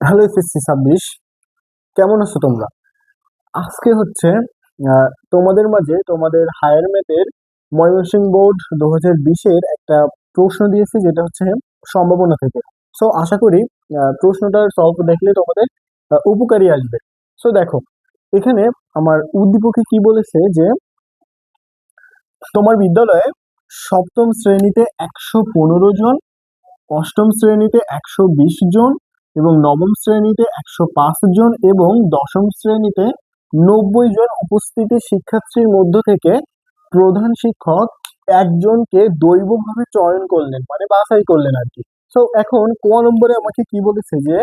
Hello SSC 26, কেমন আছো তোমরা? আজকে হচ্ছে তোমাদের মাঝে তোমাদের হায়ার ম্যাথের ময়মনসিংহ বোর্ড 2020-এর একটা প্রশ্ন দিয়েছি, যেটা হচ্ছে সম্ভাবনা থেকে। সো আশা করি প্রশ্নটার সলভ দেখলে তোমাদের উপকারী আসবে। সো দেখো, এখানে আমার উদ্দীপকে কি বলেছে যে তোমার বিদ্যালয়ে সপ্তম শ্রেণীতে 115 জন, অষ্টম শ্রেণীতে 120 জন, এবং নবম শ্রেণীতে 105 জন এবং দশম শ্রেণীতে 90 জন উপস্থিতি শিক্ষার্থীর মধ্য থেকে প্রধান শিক্ষক একজনকে দৈবভাবে চয়ন করলেন, মানে বাছাই করলেন আর কি। তো এখন ক নম্বরে আমাকে কি বলেছে যে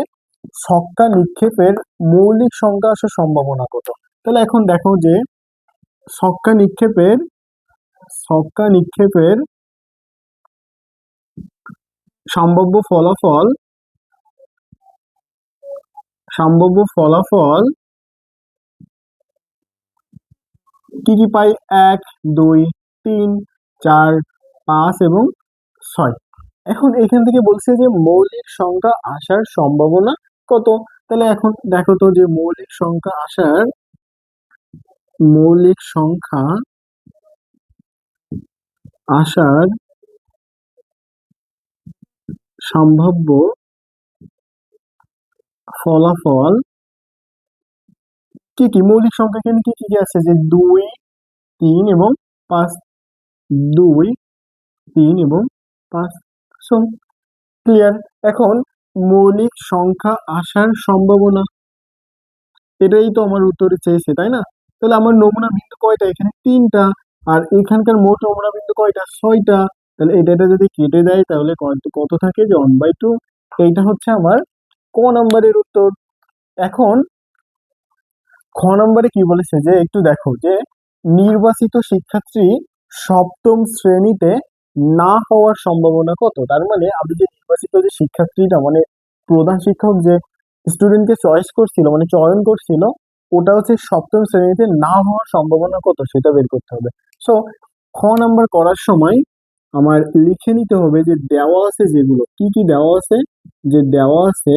ছক্কা নিক্ষেপের মৌলিক সংখ্যা আসার সম্ভাবনা কত। তাহলে এখন দেখো যে ছক্কা নিক্ষেপের ছক্কা নিক্ষেপের সম্ভাব্য ফলাফল সম্ভাব্য ফলাফল কি কি পাই? 1, 2, 3, 4, 5 এবং 6। এখন এখান থেকে বলছে যে মৌলিক সংখ্যা আসার সম্ভাবনা কত। তাহলে এখন দেখো তো যে মৌলিক সংখ্যা আসার সম্ভাব্য ফলাফল কি কি? মৌলিক সংখ্যা এখানে কি কি আছে? যে 2, 3 এবং 5। 2, 3 এবং 5। So clear. এখন মৌলিক সংখ্যা আসার সম্ভাবনা, এটাই তো আমার উত্তরে চেয়েছে, তাই না? তাহলে আমার নমুনা বিন্দু কয়টা? এখানে 3টা। আর এখানকার মোট নমুনা বিন্দু কয়টা? 6টা। তাহলে এটা যদি কেটে দেয় তাহলে কত কত থাকে? যে 1/2। এইটা হচ্ছে আমার ক নম্বরের উত্তর। এখন খ নম্বরে কি বলেছে যে একটু দেখো যে নির্বাচিত শিক্ষার্থী সপ্তম শ্রেণীতে না হওয়ার সম্ভাবনা কত। তার মানে আমি যে নির্বাচিত যে শিক্ষার্থীটা, মানে প্রধান শিক্ষক যে স্টুডেন্টকে চয়েস করছিল, মানে চয়ন করছিল, ওটা হচ্ছে সপ্তম শ্রেণীতে না হওয়ার সম্ভাবনা কত সেটা বের করতে হবে। সো খ নাম্বার করার সময় আমার লিখে নিতে হবে যে দেওয়া আছে, যেগুলো কি কি দেওয়া আছে, যে দেওয়া আছে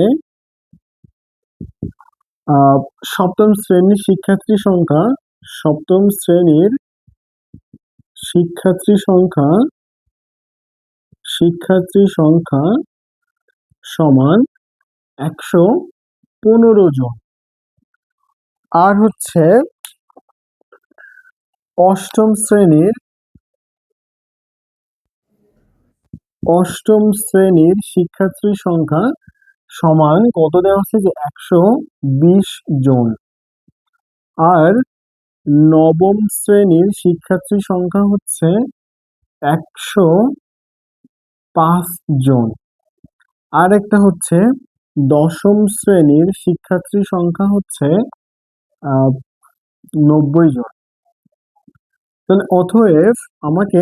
আহ সপ্তম শ্রেণীর সপ্তম শ্রেণীর শিক্ষার্থী সংখ্যা শিক্ষার্থী সংখ্যা সমান 115 জন। আর হচ্ছে অষ্টম শ্রেণীর শিক্ষার্থী সংখ্যা সমান কত দেওয়া আছে? যে 120 জন। আর নবম শ্রেণীর শিক্ষার্থী সংখ্যা হচ্ছে 105 জন। আর একটা হচ্ছে দশম শ্রেণীর শিক্ষার্থী সংখ্যা হচ্ছে 90 জন। তাহলে অতএব আমাকে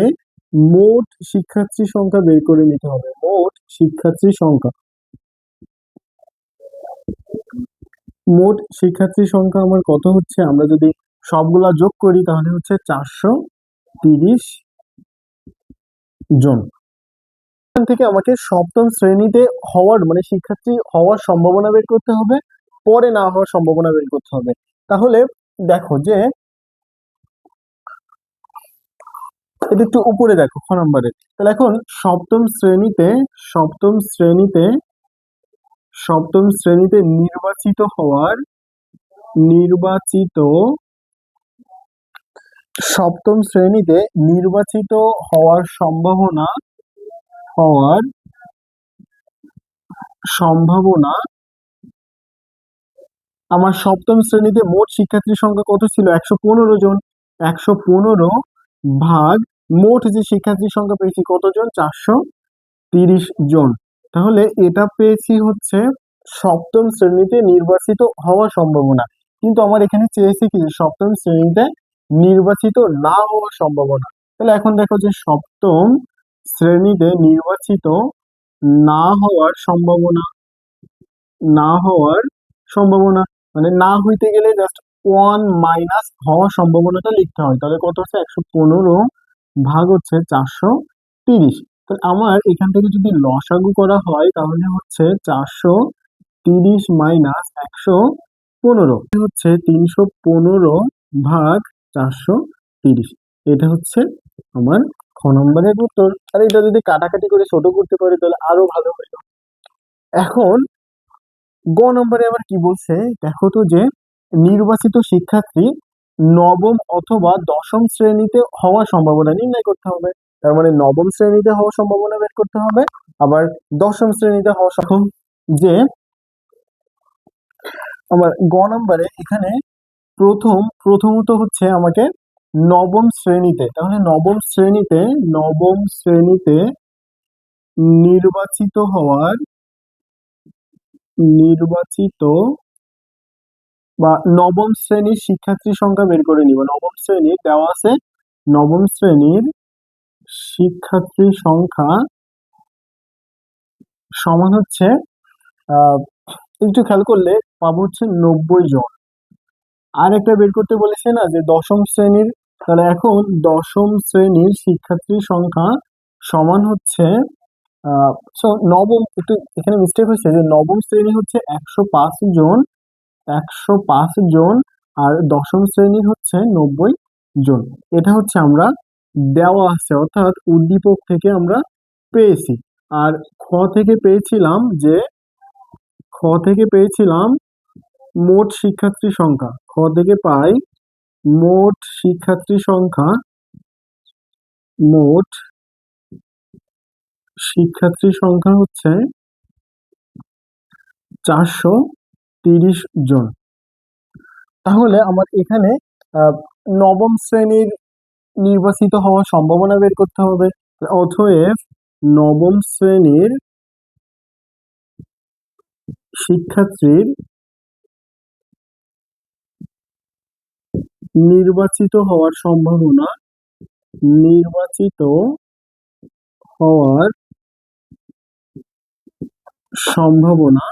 মোট শিক্ষার্থী সংখ্যা বের করে নিতে হবে। মোট শিক্ষার্থী সংখ্যা আমার কত হচ্ছে? আমরা যদি সবগুলা যোগ করি তাহলে হচ্ছে 430 জন। এখান থেকে আমাকে সপ্তম শ্রেণীতে হওয়ার, মানে শিক্ষার্থী হওয়ার সম্ভাবনা বের করতে হবে, পরে না হওয়ার সম্ভাবনা বের করতে হবে। তাহলে দেখো যে এটা একটু উপরে দেখো খ নম্বরে। তাহলে এখন সপ্তম শ্রেণীতে সপ্তম শ্রেণীতে সপ্তম শ্রেণীতে নির্বাচিত সপ্তম শ্রেণীতে নির্বাচিত হওয়ার হওয়ার সম্ভাবনা আমার সপ্তম শ্রেণীতে মোট শিক্ষার্থীর সংখ্যা কত ছিল? 115 জন। 115 ভাগ মোট যে শিক্ষার্থীর সংখ্যা পেয়েছি কতজন? 430 জন। তাহলে এটা পেয়েছি হচ্ছে সপ্তম শ্রেণীতে নির্বাচিত হওয়ার সম্ভাবনা। কিন্তু আমার এখানে চেয়েছি কি, যে সপ্তম শ্রেণীতে নির্বাচিত না হওয়ার সম্ভাবনা। তাহলে এখন দেখো যে সপ্তম শ্রেণীতে নির্বাচিত না হওয়ার সম্ভাবনা না হওয়ার সম্ভাবনা মানে না হইতে গেলে জাস্ট 1 - হওয়ার সম্ভাবনাটা লিখতে হয়। তাহলে কত হচ্ছে? 115 ভাগ হচ্ছে 430। তাহলে আমার এখান থেকে যদি লসাগু করা হয় তাহলে হচ্ছে 30 মাইনাস 115 হচ্ছে 315 ভাগ 430। এটা হচ্ছে আমার খ নম্বরের উত্তর। আর এটা যদি কাটাকাটি করে ছোট করতে পারি তাহলে আরো ভালো হইলো। এখন গ নম্বরে আবার কি বলছে দেখো তো, যে নির্বাচিত শিক্ষার্থী নবম অথবা দশম শ্রেণীতে হওয়ার সম্ভাবনা নির্ণয় করতে হবে। তার মানে নবম শ্রেণীতে হওয়ার সম্ভাবনা বের করতে হবে, আবার দশম শ্রেণীতে হওয়ার যে আমার গ নম্বরে এখানে প্রথমত হচ্ছে আমাকে নবম শ্রেণীতে, তাহলে নবম শ্রেণীতে নির্বাচিত হওয়ার বা নবম শ্রেণীর শিক্ষার্থী সংখ্যা বের করে নিব। নবম শ্রেণীর দেওয়া আছে, নবম শ্রেণীর শিক্ষার্থী সংখ্যা সমান হচ্ছে আহ একটু খেয়াল করলে পাবো হচ্ছে 90 জন। আর একটা বের করতে বলেছে না যে দশম শ্রেণীর, তাহলে এখন দশম শ্রেণীর শিক্ষার্থী সংখ্যা সমান হচ্ছে নবম, একটু এখানে মিস্টেক হয়েছে, যে নবম শ্রেণী হচ্ছে 105 জন, 105 জন, আর দশম শ্রেণীর হচ্ছে 90 জন। এটা হচ্ছে আমরা দেওয়া আছে, অর্থাৎ উদ্দীপক থেকে আমরা পেয়েছি। আর খ থেকে পেয়েছিলাম যে খ থেকে পেয়েছিলাম মোট শিক্ষার্থী সংখ্যা, খ থেকে পাই মোট শিক্ষার্থী সংখ্যা, মোট শিক্ষার্থী সংখ্যা হচ্ছে 430 জন। তাহলে আমার এখানে নবম শ্রেণীর নির্বাচিত হওয়ার সম্ভাবনা বের করতে হবে। অতএব নবম শ্রেণীর শিক্ষার্থীর নির্বাচিত হওয়ার সম্ভাবনা, নির্বাচিত হওয়ার সম্ভাবনা,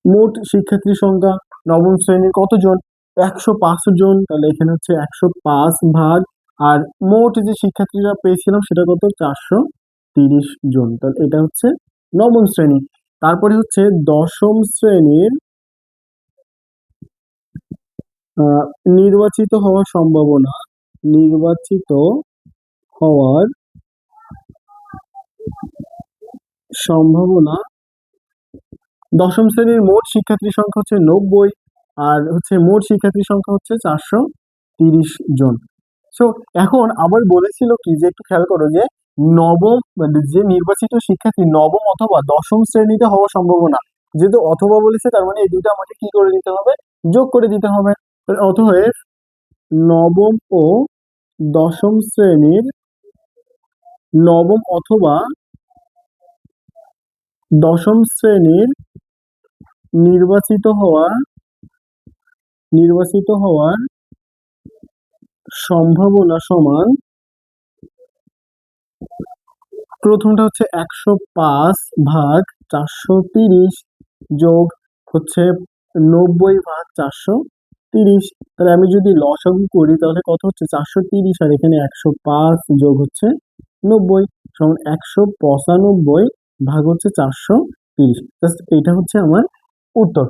মোট শিক্ষার্থী সংখ্যা নবম শ্রেণীর কতজন, 105 জন, তাহলে এখানে হচ্ছে 105 ভাগ, আর মোট যে শিক্ষার্থীরা পেয়েছিলাম সেটা কত, 430 জন। তাহলে এটা হচ্ছে নবম শ্রেণী। তারপরে হচ্ছে দশম শ্রেণীর নির্বাচিত হওয়ার সম্ভাবনা, নির্বাচিত হওয়ার সম্ভাবনা, দশম শ্রেণীর মোট শিক্ষার্থী সংখ্যা হচ্ছে 90, আর হচ্ছে মোট শিক্ষার্থী সংখ্যা হচ্ছে 430 জন। সো এখন আবার বলেছিল কি, যে একটু খেয়াল করো, যে নবম মানে যে নির্বাচিত শিক্ষার্থী নবম অথবা দশম শ্রেণীতে হওয়ার সম্ভাবনা, যেহেতু অথবা বলেছে তার মানে এই দুটো আমাকে কি করে দিতে হবে, যোগ করে দিতে হবে। অতএব নবম ও দশম শ্রেণীর, নবম অথবা দশম শ্রেণীর নির্বাচিত হওয়ার সম্ভাবনা সমান, প্রথমটা হচ্ছে 105 ভাগ 430 যোগ হচ্ছে 90 ভাগ 430। তাহলে আমি যদি লসাগু করি তাহলে কত হচ্ছে, 430, আর এখানে 105 যোগ হচ্ছে 90 সমান 195 ভাগ হচ্ছে 430। এটা হচ্ছে আমার উত্তর।